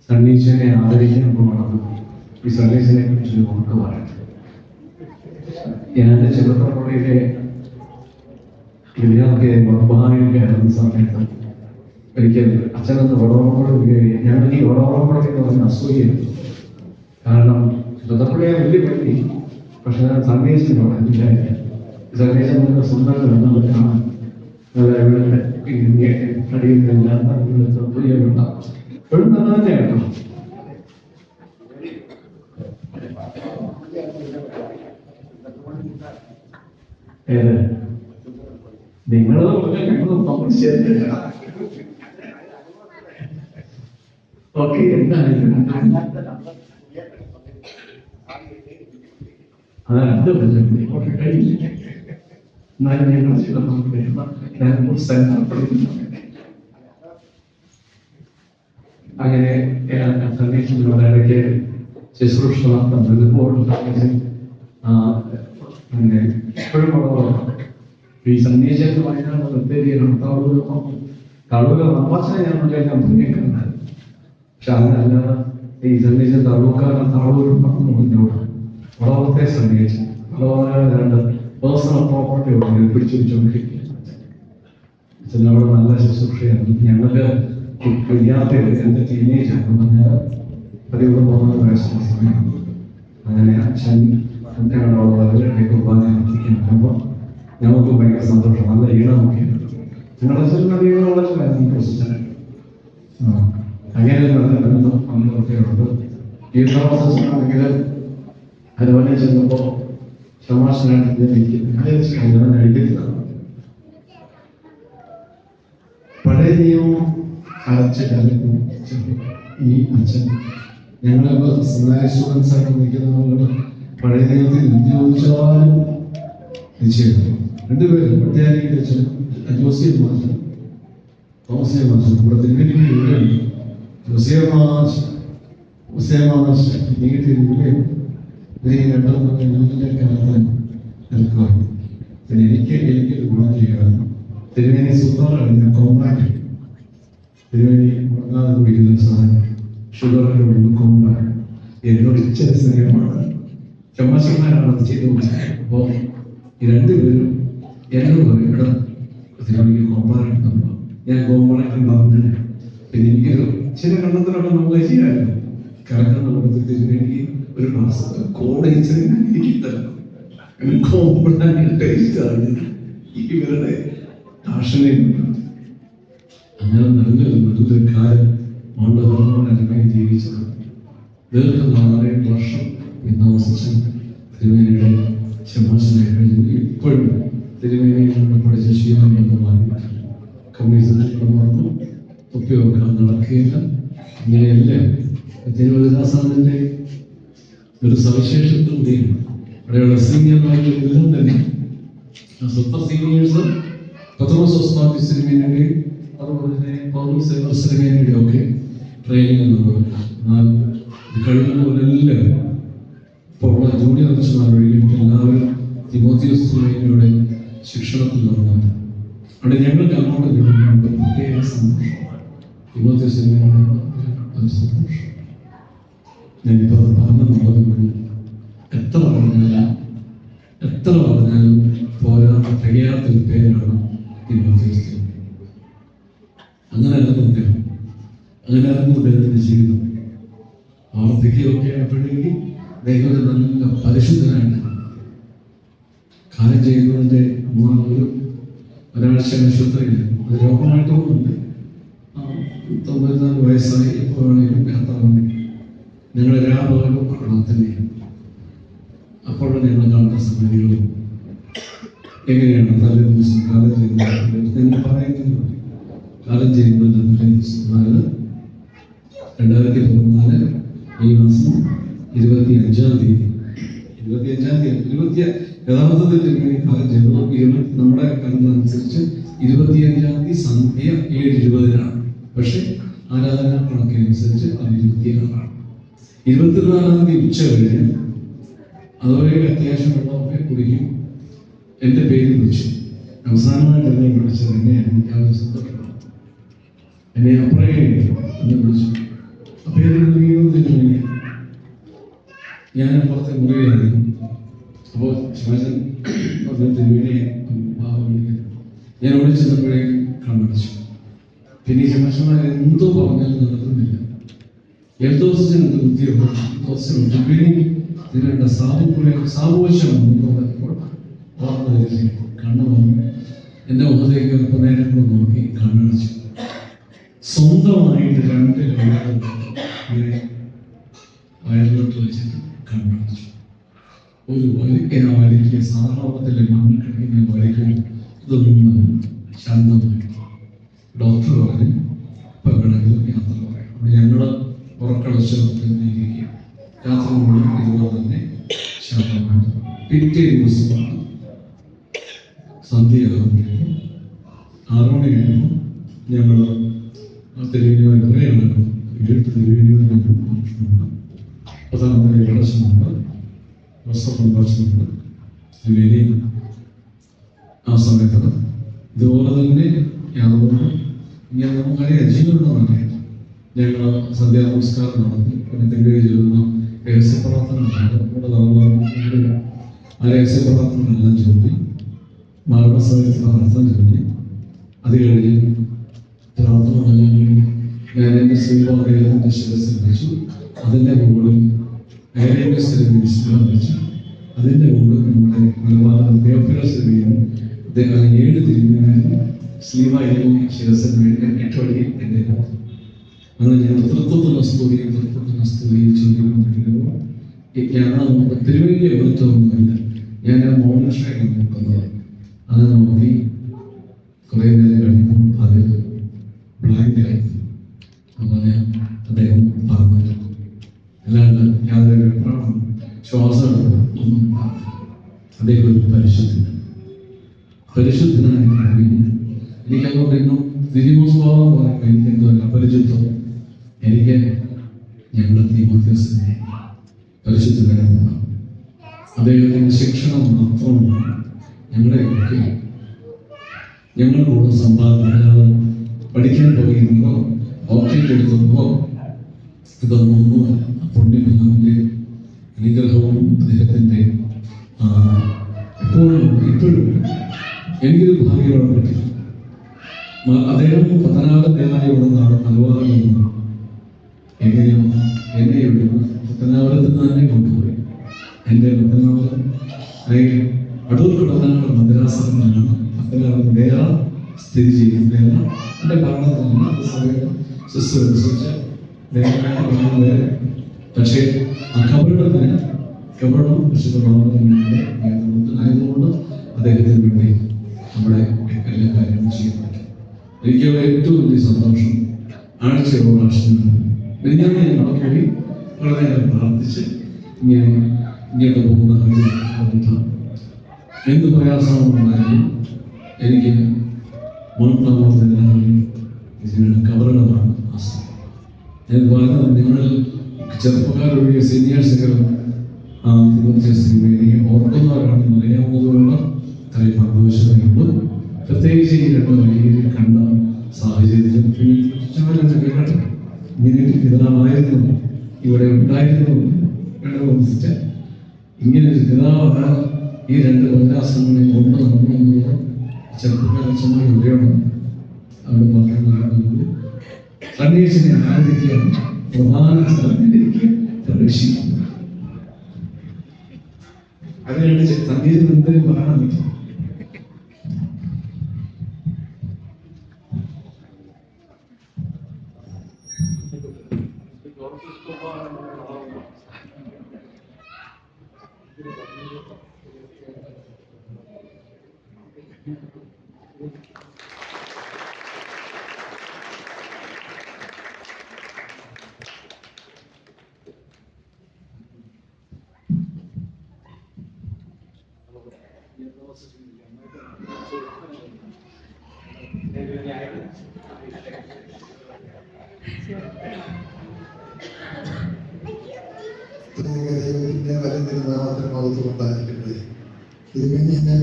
സണ്ണീച്ചനെ ആദരിക്കുമ്പോഴാണ് ഈ സണ്ണീച്ചനെ കുറിച്ച് നമുക്ക് പറയുന്നത്. ഞാൻ ചെറുപ്പപ്പുഴയിലെ വിദ്യാർത്ഥിയെ മർബാനിക്കായിരുന്ന സമയത്ത് ഒരിക്കൽ അച്ഛനെന്ന് വടവറമ്പുഴ വരികയും ഞങ്ങൾ ഈ വടവറമ്പുഴ എന്ന് പറഞ്ഞ അസൂയാണ്. കാരണം ചെറുപ്പപ്പുഴയെ വലിയ പള്ളി, പക്ഷെ സന്ദേശം ഇല്ലായിരുന്നു. സന്ദേശം നല്ല സുന്ദരമാണ്, നമ്മൾ കാണാൻ നല്ല ഇവിടെ അടിയുന്നില്ല, ഉണ്ടാവും. എപ്പോഴും നല്ല തന്നെയാട്ടോ. നിങ്ങൾ ഓക്കെ, എന്തായാലും അതെന്ത് എന്നാലും ഞങ്ങൾ അങ്ങനെ സന്ദേശങ്ങളുടെ ഇടയ്ക്ക് ശുശ്രൂഷ നടത്തുമ്പോൾ പിന്നെ എപ്പോഴും വളർന്നു ഈ സന്ദേശം വയനാട് പ്രത്യേകിയാണ് തളൂക നവാസിനെ ഞങ്ങളെല്ലാം ഭൂമിക്കുന്നത്. പക്ഷെ അതിനല്ലാതെ ഈ സന്ദേശം തളൂക്കാരൻ താളൂർ പറഞ്ഞോട് വളവത്തെ സന്ദേശം വളവനെ രണ്ട് പേഴ്സണൽ പ്രോപ്പർട്ടി ഉണ്ട് പിടിച്ചു അവിടെ നല്ല ശുശ്രൂഷയാണ്. ഞങ്ങൾക്ക് വിദ്യാർത്ഥികൾ എൻ്റെ ടീനേജാണ് പറഞ്ഞാൽ പതിവ് പോകുന്ന വയസ്സുള്ള സമയം. അങ്ങനെ അച്ഛൻ വളരെ കുർബാന എത്തിക്കാൻ വരുമ്പോൾ ഞങ്ങൾക്ക് ഭയങ്കര സന്തോഷം. നല്ല ഈണമൊക്കെ ഞങ്ങളുടെ അച്ഛൻ അങ്ങനെ നല്ല ബന്ധം അന്നൊക്കെ ഉണ്ട്. ഈ പ്രോസസ്സാണെങ്കിൽ അതുപോലെ ചെന്നപ്പോൾ ശമാശനായിട്ട് എഴുതിയതാണ്. പഴയ നിയമം അടച്ച കാലത്ത് ഈ അച്ഛൻ ഞങ്ങൾ സെമിനാരി സ്റ്റുഡൻസ് ആയിട്ട് നിൽക്കുന്ന പഴയ നിയമത്തിൽ എന്ത് ചോദിച്ചാലും നിശ്ചയം. രണ്ടുപേരും പ്രത്യേക അച്ഛൻ ജോസിയ മാഷ് തോമസിയ മാഷ് ഇവിടെ തിരുവനന്തപുരം ഇവിടെയുണ്ട്. ജോസിയ മാഷ് നീട്ടിരിക്കുകയും രണ്ടാമത്തെ കാലത്ത് നിൽക്കുകയാണ്. പിന്നെ എനിക്കൊരു ഗുണം ചെയ്യുകയാണ്. തിരുവേനി സുന്ദരമാണ് കോമ്പാക്ട്. തിരുവേനി മുടങ്ങാതെ കുടിക്കുന്ന സാധനം ഷുഗറിൻ്റെ ഉള്ളിൽ കോമ്പാക്ട്. എന്നോട് ഇച്ചിരി സ്നേഹമാണ്. ചമ്മച്ചന്മാരാണ് അത് ചെയ്തു കൊടുത്തത്. അപ്പോൾ ഈ രണ്ടുപേരും എന്നോട് പറയും ഇവിടെ തിരുവേനിക്ക് കോമ്പാക്ട് തന്നു. ഞാൻ കോമ്പാക്ട് പറഞ്ഞു. പിന്നെ എനിക്കൊരു ചില കണ്ടത്തിലൊക്കെ നമുക്ക് ചെയ്യാമല്ലോ. കറക്കം നമുക്ക് തിരുവേനിക്ക് ഒരു ഗ്ലാസ് കോട ഇച്ചിരി എനിക്ക് തരണം. കോമ്പാക്ട് ടേസ്റ്റ് ആണ് ഇവരുടെ ദാർശനികമുണ്ട്. അങ്ങനെ നിറഞ്ഞു കാലം ആണ്ടുകളോടെ ജീവിച്ചത്. ദീർഘനാളെ വർഷം താമസിച്ച തിരുവേനിയുടെ ശമാശനെ കഴിഞ്ഞ് ഇപ്പോഴും തിരുവേനിയിൽ നിന്ന് പഠിച്ച ശീലം എന്ന് മാറി കമ്മ്യൂണിസ്റ്റ് മറന്നു തൊപ്പിയൊക്കെ നടക്കുകയില്ല. ഇങ്ങനെയെല്ലാം തിരുവനന്തപുരദാസാദിന്റെ ഒരു സവിശേഷത്വം കൂടിയാണ്. അവിടെയുള്ള സീനിയർമാരെല്ലാം തന്നെ സൂപ്പർ സീനിയേഴ്സ് പത്രോസ് സിനിമേനുടെയും അതുപോലെ തന്നെ പൗലോസ് സിനിമേനുടെയും ഒക്കെ ട്രെയിനിങ് എന്നുള്ളത്. എന്നാൽ ഇത് കഴിയുന്നവരെല്ലാം ഇപ്പോൾ ഉള്ള ജൂനിയർ അച്ഛന്മാരൊഴികെ എല്ലാവരും തിമോത്തിയോസ് സിനിമയുടെ ശിക്ഷണത്തിൽ നടന്നത്. അവിടെ ഞങ്ങൾക്ക് അങ്ങോട്ട് കിട്ടുന്നുണ്ട് പ്രത്യേക സന്തോഷമാണ്. തിമോത്തിയോസ് സിനിമയുടെ ഒരു സന്തോഷം ഞാനിപ്പോൾ പറഞ്ഞെന്നുള്ളത് എത്ര പറഞ്ഞാലും പോരാ തികയാത്തൊരു പേരാണ് തിമോത്തിയോസ്. അങ്ങനെയായിരുന്നു അദ്ദേഹം, അങ്ങനെയായിരുന്നു അദ്ദേഹത്തിൻ്റെ ജീവിതം. വാർദ്ധക്യമൊക്കെ ആയപ്പോഴേക്കും അദ്ദേഹം ഒരു നല്ല പരിശുദ്ധനായിട്ട് കാര്യം ചെയ്യുന്നതിൻ്റെ ഒരാഴ്ച ആശുപത്രിയില്ല. അത് രോഗമായിട്ടൊന്നുമില്ല. 94 വയസ്സായി എപ്പോഴാണെങ്കിലും യാത്ര വന്നി ഞങ്ങൾ രാപകലും അവിടെ തന്നെയാണ്. അപ്പോഴും ഞങ്ങൾ കാണുന്ന സംഗതികളും എങ്ങനെയാണ് കാലം ചെയ്യുന്നത് നിങ്ങൾ പറയുന്നത്. കാലം ചെയ്യുന്നത് അതായത് 2014 ഈ മാസം 25-ാം തീയതി യഥാർത്ഥത്തിൽ കാലം ചെയ്യുന്നു. നമ്മുടെ കലണ്ടനുസരിച്ച് 25-ാം തീയതി സന്ധ്യ 7:20 പക്ഷെ ആരാധന കണക്കനുസരിച്ച് അത് 26 24-ാം തീയതി ഉച്ച കഴിഞ്ഞ് അതുവരെ അത്യാവശ്യം വെള്ളമൊക്കെ കുടിക്കും. എൻ്റെ പേര് വിളിച്ചു. അവസാനമായിട്ട് എന്നെ വിളിച്ചത് എന്നെയാണ്. ഞാൻ സന്തോഷമാണ്. എന്നെ അപ്പുറേ എന്നെ വിളിച്ചു. അപ്പോൾ ഞാൻ അപ്പുറത്തെ മുറിയിലായിരുന്നു. അപ്പോൾ ശിവാജൻ തിരുവേണിയെ ഞാൻ ഓടി ചെന്നപ്പോഴേ കണ്ണടച്ചു. പിന്നെ ഈ ശിവാജന്മാർ എന്തോ പറഞ്ഞാലും നടക്കുന്നില്ല. എൽദോസിന് എന്ത് ബുദ്ധിയുള്ളൂ, തിരുവേണി തിരേണ്ട സാമൂഹ്യം കണ്ണു വന്നു. എൻ്റെ മുഖത്തേക്ക് അല്പ നേരം കൂടെ നോക്കി കണ്ണടച്ചു. സ്വന്തമായിട്ട് 2 കണ്ണുകൾ ഇങ്ങനെ വയറിലോട്ട് വെച്ചിട്ട് കണ്ണടച്ചു. ഒരു വലിക്ക് സാധാരണത്തിലെ മണ്ണിൽ കിടക്കുന്ന വലിക്കും ഇതൊന്നും ശാന്തമായി. ഡോക്ടർ പറഞ്ഞു ഇപ്പം വേണമെങ്കിലും യാത്ര പറയാം. അപ്പോൾ ഞങ്ങൾ ഉറക്കളച്ചിരിക്കുക. രാത്രി മുഴുവൻ ഇതുപോലെ തന്നെ ശാന്തമായിട്ട്. പിറ്റേ ദിവസമാണ് സന്ധ്യയാകുമ്പോൾ 6 മണി കഴിയുമ്പോൾ ഞങ്ങൾ തിരുവേനിയുമായി കുറേ നടക്കും. 7 തിരുവേനിയുമായി ഫംഗ്ഷനുണ്ട്, പ്രധാനമന്ത്രി ഇലക്ഷനുണ്ട്, വസ്ത്രപ്രകാശനുണ്ട്. തിരുവേനി ആ സമയത്ത് ഇതുപോലെ തന്നെ യാതൊരു ഇങ്ങനെ നമുക്കറിയാം ജീവനുണ്ടെന്നറിയാം. ഞങ്ങൾ സന്ധ്യാ നമസ്കാരം നടത്തി. പിന്നെ തിരുവേനി ചൊല്ലുന്ന രഹസ്യപ്രാർത്ഥനകളുണ്ട്. നമ്മുടെ തലമുറ ആ രഹസ്യപ്രാർത്ഥനകളെല്ലാം ചൊല്ലി മരണസമയത്തുള്ള പ്രാർത്ഥന ചൊല്ലി അത് കഴിഞ്ഞ് പ്രാർത്ഥന കഴിഞ്ഞ് ഞാൻ എൻ്റെ ശ്രീവാദയുടെ ശിരസിൽ വെച്ചു. അതിൻ്റെ മുകളിൽ വെച്ചു. അതിൻ്റെ മുകളിൽ നമ്മുടെ മലബാർ ദേവപ്രശ്രീയും 7 തിരുമേനിയും ശ്രീവായുടെ ശിരസിന് വേണ്ടി 8 വഴിയിൽ എൻ്റെ അങ്ങനെ ഞാൻ തൃത്വത്തിലുള്ള സ്തുതിയും ചൊല്ലിക്കൊണ്ടിരിക്കുമ്പോൾ ഞാൻ തിരുവേലിയെ എടുത്തൊന്നുമില്ല. ഞാൻ ആ മോണിറ്ററാണ് നോക്കുന്നത്. അത് നോക്കി കുറേ നേരം കഴിയുമ്പോൾ അത് ബ്ലാങ്കായി. അങ്ങനെ അദ്ദേഹം പറഞ്ഞു, അല്ലാണ്ട് യാതൊരു വെപ്രാണം ശ്വാസം ഒന്നും അദ്ദേഹം ഒരു പരിശുദ്ധനായ എനിക്കതുകൊണ്ട് ഇന്നും തിരുമോസ്വാദം പറയുമ്പോൾ എനിക്കെന്തോ അപരിചിത്വം. എനിക്ക് ഞങ്ങളുടെ തീമോഥെയോസിനെ പരിശുദ്ധനാണ്. അദ്ദേഹത്തിൻ്റെ ശിക്ഷണം മാത്രമാണ് ഞങ്ങളെയൊക്കെ ഞങ്ങളോട് സമ്പാദിക്കുന്നത്. പഠിക്കാൻ പോയിരുന്നോ ഓപ്ഷൻ്റെ എടുത്തുമ്പോ ഇതൊന്നുമല്ല. പുണ്യപിതാവിൻ്റെ അനുഗ്രഹവും അദ്ദേഹത്തിൻ്റെ ഇപ്പോഴും എനിക്കൊരു ഭാഗ്യമാണ് പറ്റി. അദ്ദേഹം പത്തനാപുരത്തേനായി ഉള്ളതാണ് മലബാറിൽ നിന്ന് എന്നെ ഇവിടുന്ന് പത്തനാപുരത്ത് നിന്ന് തന്നെ കൊണ്ടുപോയി. എൻ്റെ പത്തനാപുരം അടൂർക്ക് പത്തനാപുരം മദ്രാസിലാണ് പത്തനാപുരം വേറെ സ്ഥിതി ചെയ്യുന്നത്. എൻ്റെ ഭരണത്തിലാണ് സമയം ശുശ്രൂഷിച്ച് വേറെ. പക്ഷേ ആ കബറിടം ആയതുകൊണ്ട് അദ്ദേഹത്തിന് വേണ്ടി നമ്മുടെ എല്ലാ കാര്യങ്ങളും ചെയ്യാൻ പറ്റും. എനിക്ക് ഏറ്റവും വലിയ സന്തോഷം ആഴ്ചയോട് പ്രാർത്ഥന ഞാൻ പോയി വളരെ നേരം പ്രാർത്ഥിച്ച് ഇങ്ങോട്ട് പോകുന്ന എന്ത് പ്രയാസമുണ്ടായാലും എനിക്ക് ഇതിനുള്ള കബറിടമാണ് ആശ്രയം. ഞാൻ പറഞ്ഞത് നിങ്ങളിൽ ചെറുപ്പക്കാരൊഴികെ സീനിയേഴ്സുകളും ഓർക്കുന്നവരാണെന്ന് അറിയാവുന്നതുകൊണ്ട് ഇത്രയും ആഘോഷങ്ങളുള്ളൂ. പ്രത്യേകിച്ച് ഈ 2 വഴിയിൽ കണ്ട സാഹചര്യത്തിൽ കേട്ടെ ഇങ്ങനെ പിതാവായിരുന്നു ഇവിടെ ഉണ്ടായിരുന്നു ഇങ്ങനെ ഒരു പിതാവ് ഈ 2 വല്ലാസങ്ങളെ കൊണ്ട് നടന്നുള്ളത് ചെറുപ്പക്കാരച്ഛന്മാർ എവിടെയാണ് അവിടെ പറയുന്നത്. സന്ദേശിനെ ആരാധിക്കുകയാണ് പ്രധാന സ്ഥലത്തിലേക്ക് പ്രവേശിക്കുന്നത്. അതിനാണ് സന്ദേശം എന്തെങ്കിലും പറയാൻ പറ്റും.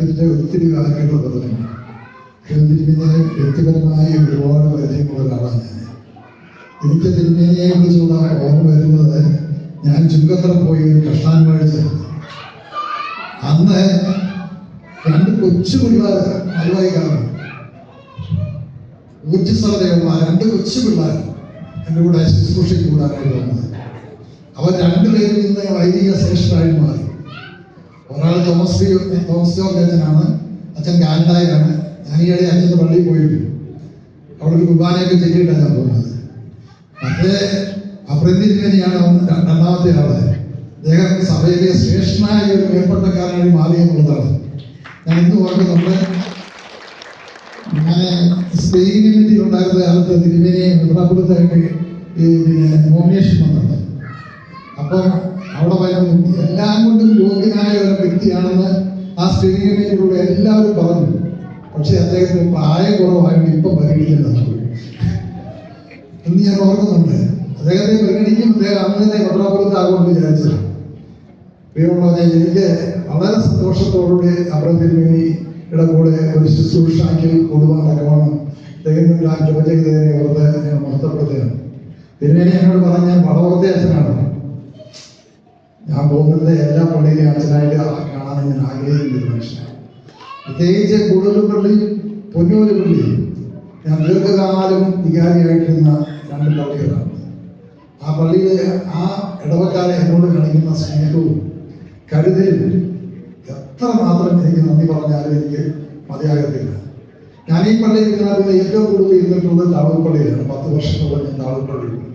ഇതിനെ ഒത്തിരി കാര്യങ്ങൾ പറഞ്ഞു. തിരുമേനിയെ വ്യക്തിപരമായി ഒരുപാട് പരിചയമുള്ള ഒരാളാണ് ഞാൻ. എനിക്ക് തിരുമേനിയെ കുറിച്ചുള്ള ഓർമ്മ വരുന്നത് ഞാൻ ചുങ്കത്തറ പോയി ഒരു കഷ്ടാൻ മേടിച്ചത്. അന്ന് 2 കൊച്ചു പിള്ളേർ മലവായിക്കാണ് ഊർജ്ജസ്വലതയുള്ള 2 കൊച്ചു പിള്ളേർ എൻ്റെ കൂടെ ശുശ്രൂഷയ്ക്ക് കൂടാനായിട്ട് വന്നത്. അവർ 2 പേരും ഇന്ന് വൈദിക ശ്രേഷ്ഠരായിട്ട് മാറി. ഒരാൾ തോമസ് ജോർജ് അച്ഛനാണ്, അച്ഛൻ കാനഡയിലാണ്. ഞാൻ ഈയിടെ അച്ഛൻ്റെ പള്ളിയിൽ പോയിരുന്നു. അവിടെ ഒരു കുർബാനയൊക്കെ ചെയ്തിട്ടാണ് ഞാൻ പോകുന്നത്. മറ്റേ അപ്രന്തിരിമേനിയാണ് രണ്ടാമത്തെ ആള്. അദ്ദേഹം സഭയിലെ ശ്രേഷ്ഠനായ ഒരു മേൽപ്പട്ടക്കാരനായി മാറിയെന്നുള്ളതാണ് ഞാൻ ഇന്ന് ഓർക്കുന്നുണ്ട്. ഞാൻ സ്പെയിൻ യൂണിറ്റിൽ ഉണ്ടായിരുന്ന കാലത്ത് തിരുമേനിയെ മെത്രാപ്പൊലീത്തായിട്ട് നോമിനേഷൻ വന്നത്. അപ്പം അവിടെ വരുന്ന എല്ലാം കൊണ്ടും യോഗ്യനായ ഒരു വ്യക്തിയാണെന്ന് ആ സ്പെയിൻ യൂണിറ്റിലൂടെ എല്ലാവരും പറഞ്ഞു. പക്ഷെ അദ്ദേഹത്തിന് പ്രായം കുറവായതുകൊണ്ട് ഇപ്പം പരിഗണിക്കുന്നത് എന്ന് ഞാൻ ഓർക്കുന്നുണ്ട്. അദ്ദേഹത്തെ പരിഗണിക്കും. അദ്ദേഹം അന്ന് തന്നെ മെത്രാപ്പൊലീത്താകുമെന്ന് വിചാരിച്ചത്. എനിക്ക് വളരെ സന്തോഷത്തോടുകൂടി അബ്രഹാം തിരുമേനിയുടെ കൂടെ ഒരു ശുശ്രൂഷാക്കി കൊടുവാൻ തക്കവണ്ണം ദൈവം ജപ ചെയ്തതിനെ ഓർത്ത് ഞാൻ മഹത്വപ്പെടുത്തുകയാണ്. തിരുമേനി എന്നോട് പറഞ്ഞ വളവർത്തെ അച്ഛനാണ്. ഞാൻ പോകുന്നത് എല്ലാ പള്ളിയിലെയും അച്ഛനായിട്ട് കാണാൻ ഞാൻ ആഗ്രഹിക്കുന്ന ഒരു മനുഷ്യനാണ്. പ്രത്യേകിച്ച് കൂടുതലും പള്ളി, പൊന്നൂര് പള്ളി ഞാൻ ദീർഘകാലം വികാരിയായിട്ടിരുന്ന 2 പള്ളികളാണ്. ആ പള്ളിയിലെ ആ ഇടവക്കാരെ എന്നോട് കാണിക്കുന്ന സ്നേഹവും കരുതലും എത്ര മാത്രം എനിക്ക് നന്ദി പറഞ്ഞാലും എനിക്ക് മതിയാകത്തില്ല. ഞാൻ ഈ പള്ളിയിൽ ഇരുന്നാൽ ഏറ്റവും കൂടുതൽ ഇരുന്നിട്ടുള്ളത് താളൂർപ്പള്ളിയിലാണ്. 10 വർഷത്തോളം ഞാൻ താളൂർപ്പള്ളിയിൽ ഇരുന്നു.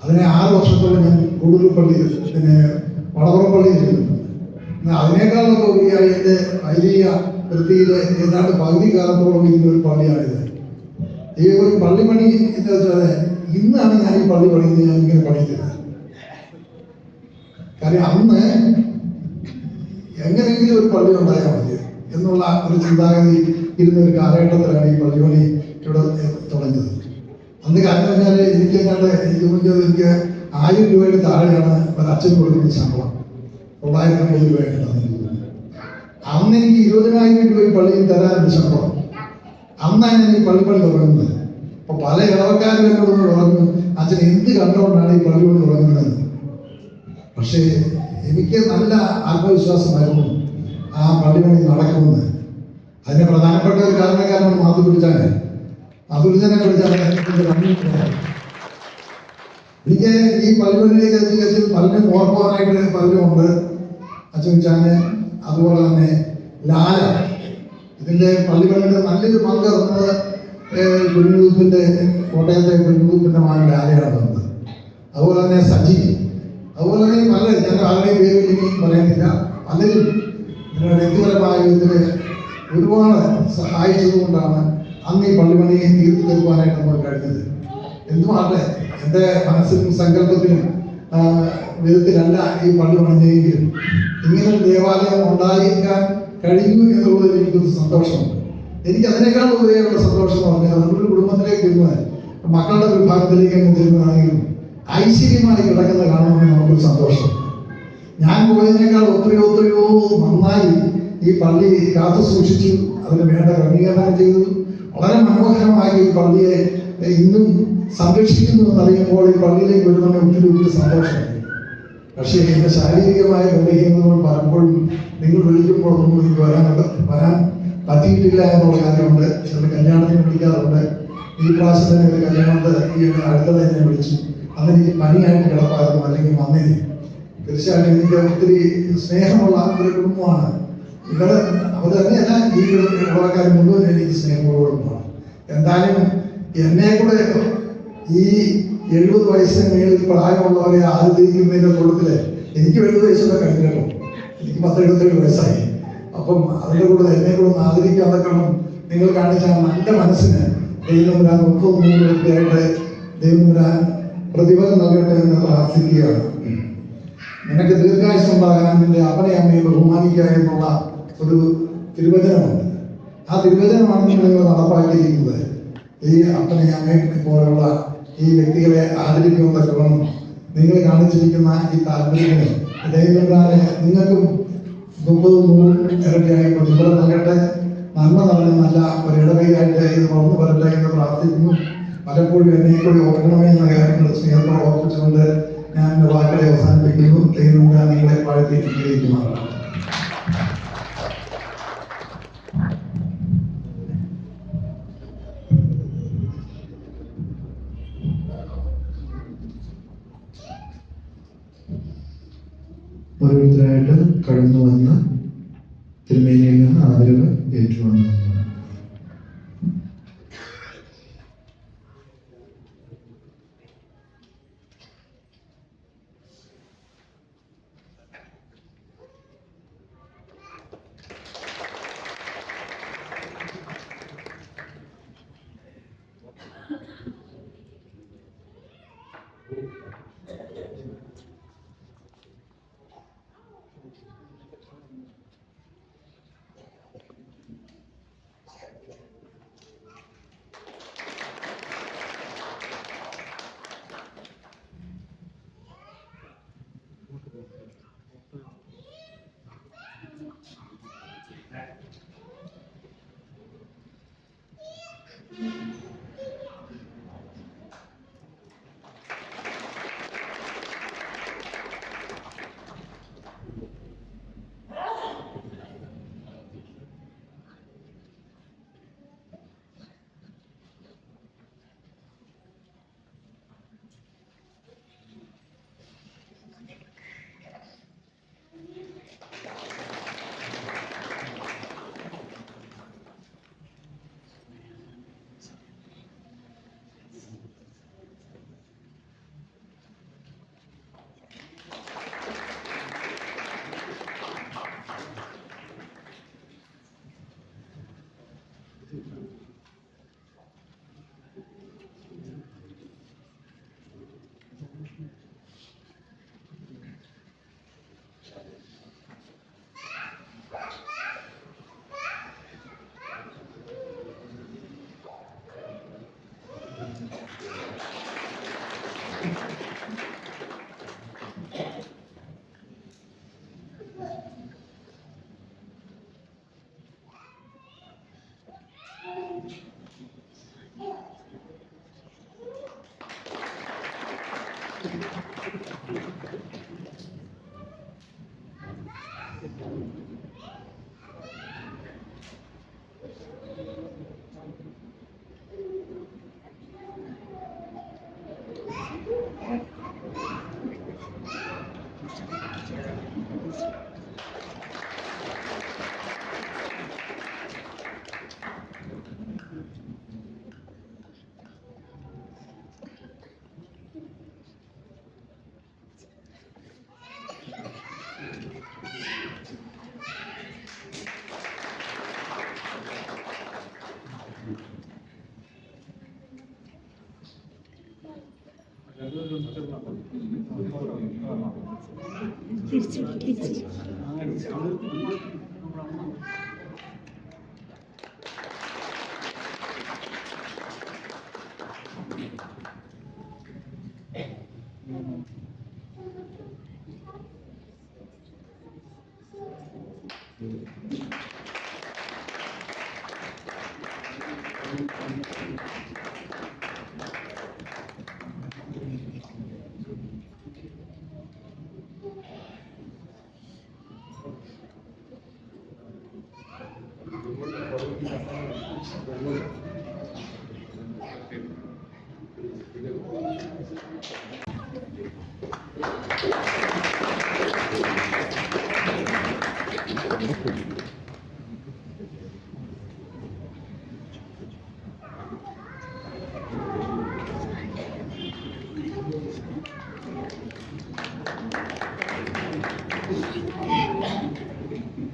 അതിനെ 6 വർഷത്തോളം ഞാൻ കൂടുതൽ പള്ളിയിൽ വടവറപ്പള്ളിയിൽ ഇരുന്നു. അതിനേക്കാളൊക്കെ ഉപരിയായി എൻ്റെ വൈദിക വൃത്തിയിൽ ഏതാണ്ട് പകുതി കാലത്തോളം ഇരുന്ന ഒരു പള്ളിയാണിത്. ഈ ഒരു പള്ളി പണി എന്ന് വെച്ചാൽ ഇന്നാണ് ഞാൻ ഈ പള്ളി പണിയുന്നത്. ഞാൻ ഇങ്ങനെ പണിയുന്നത്. കാര്യം അന്ന് എങ്ങനെയെങ്കിലും ഒരു പള്ളി ഉണ്ടായാൽ മതി എന്നുള്ള ഒരു ചിന്താഗതി ഇരുന്ന ഒരു കാലഘട്ടത്തിലാണ് ഈ പള്ളി പണി ഇവിടെ തുടങ്ങിയത്. അന്ന് കാരണം പറഞ്ഞാൽ എനിക്ക് 1000 രൂപയുടെ താഴെയാണ് ഒരു അച്ഛൻ കൊടുക്കുന്ന ശമ്പളം. 950 രൂപയാണ്. അന്ന് എനിക്ക് 20,000 രൂപ പള്ളിയിൽ തരാനൊരു ശമ്പളം. അന്നാണ് ഞാൻ ഈ പള്ളിപ്പണി തുടങ്ങുന്നത്. അപ്പൊ പല ഇടവക്കാരും എന്നോടൊന്ന് പറഞ്ഞു, അച്ഛൻ എന്ത് കണ്ടുകൊണ്ടാണ് ഈ പള്ളിപ്പണി തുടങ്ങുന്നത്. പക്ഷേ എനിക്ക് നല്ല ആത്മവിശ്വാസമായിരുന്നു ആ പള്ളിപ്പണി നടക്കുമെന്ന്. അതിന് പ്രധാനപ്പെട്ട ഒരു കാരണക്കാരനാണ് മാധുപിടിച്ചാണ്. മാധുപിടിച്ചനെ വിളിച്ചാണ് എനിക്ക് ഈ പള്ളിപ്പണിയിലേക്ക് എത്തിക്കത്തിൽ പലരും ഓർക്കുവാനായിട്ട് പലരുമുണ്ട്. അച്ഛൻ അതുപോലെ തന്നെ ലാല ഇതിൻ്റെ പള്ളിപ്പണിയുടെ നല്ലൊരു പങ്ക് എന്നത് കുഞ്ഞുതൂപ്പിൻ്റെ കോട്ടയത്തെ കുഞ്ഞുതൂപ്പിൻ്റെ മകൻ ലാലയാണ് വന്നത്. അതുപോലെ തന്നെ സജി, അതുപോലെ തന്നെ പലരും ഞാൻ ആരുടെയും പേര് ഇനി പറയുന്നില്ല. പലരും നിങ്ങളുടെ വ്യക്തിപരമായ ഇതിൽ ഒരുപാട് സഹായിച്ചതുകൊണ്ടാണ് അന്ന് ഈ പള്ളിപ്പണി തീർപ്പാനായിട്ട് നമുക്ക് കഴിഞ്ഞത്. എന്തുമാട്ടെ എൻ്റെ മനസ്സിലും സങ്കല്പത്തിലും വിധത്തിലല്ല ഈ പള്ളി പണിഞ്ഞെങ്കിലും ഇങ്ങനൊരു ദേവാലയം ഉണ്ടായിരിക്കാൻ കഴിഞ്ഞു എന്നുള്ളതിൽ എനിക്കൊരു സന്തോഷമുണ്ട്. എനിക്ക് അതിനേക്കാൾ ഉപരിയുള്ള സന്തോഷം എന്ന് പറഞ്ഞാൽ നമ്മളൊരു കുടുംബത്തിലേക്ക് തിരുന്നാൽ മക്കളുടെ വിഭാഗത്തിലേക്ക് അങ്ങ് തിരുന്നാണെങ്കിലും ഐശ്വര്യമായി കിടക്കുന്ന കാണുമെന്ന് നമുക്കൊരു സന്തോഷം. ഞാൻ പോയതിനേക്കാൾ ഒത്തിരിയോ നന്നായി ഈ പള്ളി കാത്തു സൂക്ഷിച്ചു, അതിന് വേണ്ട ക്രമീകരണം ചെയ്തു. വളരെ മനോഹരമായി ഈ പള്ളിയെ ഇന്നും സംരക്ഷിക്കുന്നു എന്നറിയുമ്പോൾ ഈ പള്ളിയിലേക്ക് വരുന്ന ഒത്തിരി സന്തോഷമുണ്ട്. പക്ഷേ എൻ്റെ ശാരീരികമായ ബലഹീനതകൾ പലപ്പോഴും നിങ്ങൾ വിളിക്കുമ്പോൾ ഒന്നും എനിക്ക് വരാൻ പറ്റിയിട്ടില്ല എന്നുള്ള കാര്യമുണ്ട്. ചില കല്യാണത്തിന് വിളിക്കാറുണ്ട്. ഈ പ്രാവശ്യം തന്നെ ഒരു കല്യാണത്തെ ഈ അടുത്തത് എന്നെ വിളിച്ചു. അന്ന് എനിക്ക് പനിയായിട്ട് കിടപ്പായിരുന്നു, അല്ലെങ്കിൽ വന്നേനെ. തീർച്ചയായിട്ടും എനിക്ക് ഒത്തിരി സ്നേഹമുള്ള ഒരു കുടുംബമാണ്. ഇവിടെ അവർ തന്നെയല്ല, ഈ ഇടവക്കാർ മുഴുവൻ എനിക്ക് സ്നേഹമുള്ള കുടുംബമാണ്. എന്തായാലും എന്നെ കൂടെ ഈ 70 വയസ്സിന് മേളിൽ പ്രായമുള്ളവരെ ആദരിക്കുന്നതിൻ്റെ കൂട്ടത്തിൽ എനിക്ക് 70 വയസ്സൊക്കെ കഴിഞ്ഞല്ലോ. എനിക്ക് 10-77 വയസ്സായി. അപ്പം അതിൻ്റെ കൂടെ എന്നെ കൂടെ ഒന്ന് ആദരിക്കാതെ നിങ്ങൾ കാണിച്ച നല്ല മനസ്സിന് ദൈവം വരാൻ 33 വ്യക്തിയായിട്ട് ദൈവം വരാൻ പ്രതിഫലം നൽകട്ടെ എന്ന് പ്രാർത്ഥിക്കുകയാണ്. നിനക്ക് ദീർഘായുസ്സുണ്ടാകാൻ നിന്റെ അപ്പനെ അമ്മയെ ബഹുമാനിക്കുക എന്നുള്ള ഒരു തിരുവചനമുണ്ട്. ആ തിരുവചനമാണ് നിങ്ങൾ നടപ്പാക്കിയിരിക്കുന്നത്. ഈ അപ്പനെ അമ്മയെ പോലുള്ള ഈ വ്യക്തികളെ ആദരിക്കുമെന്നൊക്കെ നിങ്ങൾ കാണിച്ചിരിക്കുന്ന ഈ താല്പര്യത്തിന് ദൈവങ്ങളെ നിങ്ങൾക്കും 30-100 ഇരട്ടിയായി പ്രതിഫലം നൽകട്ടെ. നന്മ നിറഞ്ഞ നല്ല ഒരു ഇടവകയായിട്ട് ഇത് വളർന്നു വരട്ടെ എന്ന് പ്രാർത്ഥിക്കുന്നു. പലപ്പോഴും എന്നെ കൂടി ഓർക്കണമേ എന്ന കാര്യങ്ങൾ സ്നേഹത്തോടെ ഓർപ്പിച്ചുകൊണ്ട് ഞാൻ എൻ്റെ വാക്കുകളെ അവസാനിപ്പിക്കുന്നു. തിരിച്ചു തിരിച്ചു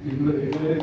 ഇതുവരെ